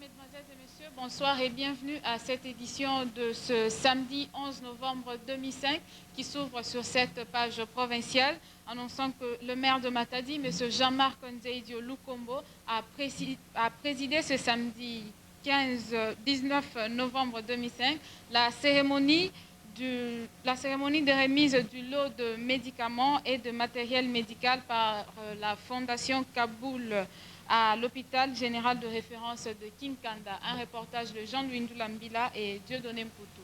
Mesdemoiselles et messieurs, bonsoir et bienvenue à cette édition de ce samedi 11 novembre 2005 qui s'ouvre sur cette page provinciale, annonçant que le maire de Matadi, M. Jean-Marc Nzeidio Lukombo, a présidé ce samedi 19 novembre 2005 la cérémonie de remise du lot de médicaments et de matériel médical par la Fondation Kaboul à l'hôpital général de référence de Kinkanda. Un reportage de Jean-Louis Ndulambila et Dieudonné Mpoutou.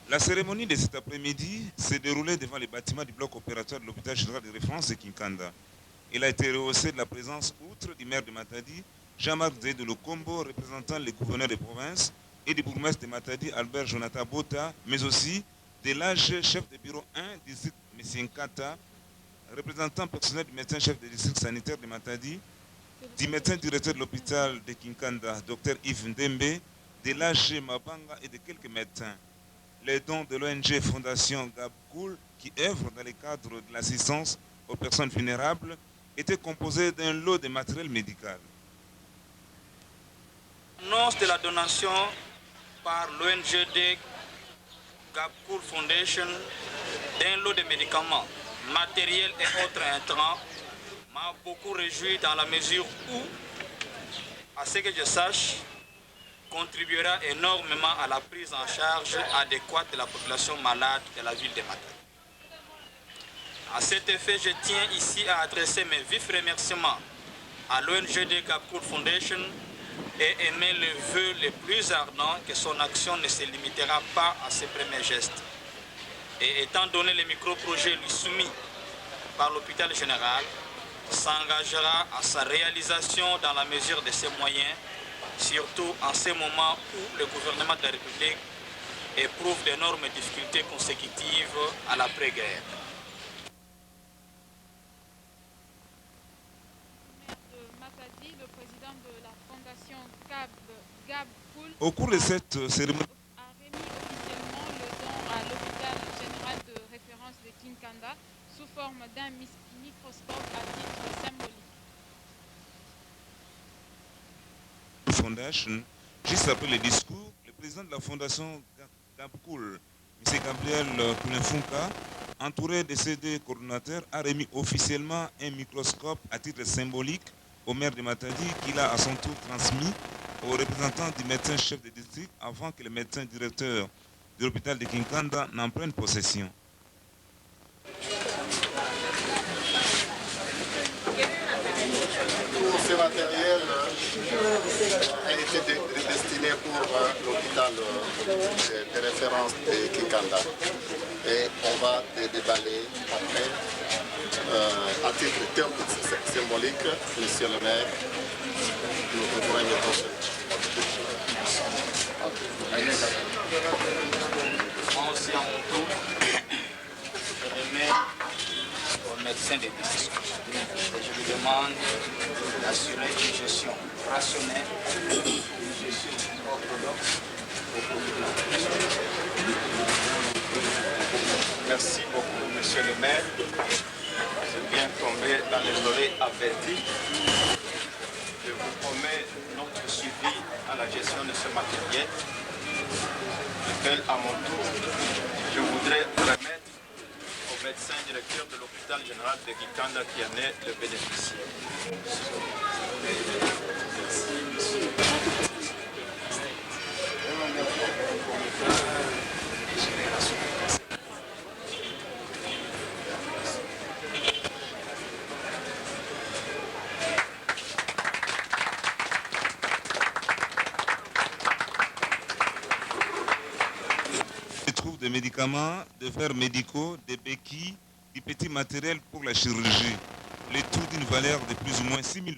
La cérémonie de cet après-midi s'est déroulée devant les bâtiments du bloc opératoire de l'hôpital général de référence de Kinkanda. Elle a été rehaussée de la présence, outre du maire de Matadi, Jean-Marc Nzeidio Lukombo, représentant les gouverneurs de province, et du bourgmestre de Matadi, Albert Jonathan Bota, mais aussi de l'âge chef de bureau 1 du district M. Nkata, représentant personnel du médecin-chef du district sanitaire de Matadi, du médecin directeur de l'hôpital de Kinkanda, Dr Yves Ndembe, de l'AG Mabanga et de quelques médecins. Les dons de l'ONG Fondation Gabkoul, qui œuvre dans le cadre de l'assistance aux personnes vulnérables, étaient composés d'un lot de matériel médical. Annonce de la donation par l'ONG Gabkoul Foundation d'un lot de médicaments, matériel et autres intrants m'a beaucoup réjoui dans la mesure où, à ce que je sache, contribuera énormément à la prise en charge adéquate de la population malade de la ville de Matadi. À cet effet, je tiens ici à adresser mes vifs remerciements à l'ONG Gabkoul Foundation et émettre le vœu le plus ardent que son action ne se limitera pas à ses premiers gestes. Et étant donné les micro-projets lui soumis par l'hôpital général, s'engagera à sa réalisation dans la mesure de ses moyens, surtout en ces moments où le gouvernement de la République éprouve d'énormes difficultés consécutives à l'après-guerre. Le président de la Fondation Gabkoul Au cours de cette cérémonie, a remis officiellement le don à l'hôpital général de référence de Kinkanda sous forme d'un microscope à titre symbolique. Foundation, juste après le discours, le président de la Fondation Gabkoul, M. Gabriel Koulenfunka, entouré de ses deux coordonnateurs, a remis officiellement un microscope à titre symbolique au maire de Matadi, qu'il a à son tour transmis aux représentants du médecin-chef de district avant que le médecin directeur de l'hôpital de Kinkanda n'en prenne possession. Tout ce matériel a été destiné pour l'hôpital de référence de Kinkanda. Et on va déballer après, à titre symbolique, monsieur le maire, nous pourrons Moi aussi, à mon tour, je remets au médecin des districts et je lui demande d'assurer une gestion rationnelle, une gestion orthodoxe au profit de la population. Merci beaucoup, monsieur le maire. C'est bien tombé dans les oreilles averties. Je vous promets notre suivi à la gestion de ce matériel, lequel, à mon tour, je voudrais remettre au médecin directeur de l'hôpital général de Kinkanda qui en est le bénéficiaire. Des médicaments, des verres médicaux, des béquilles, du petit matériel pour la chirurgie. Le tout d'une valeur de plus ou moins $6 000.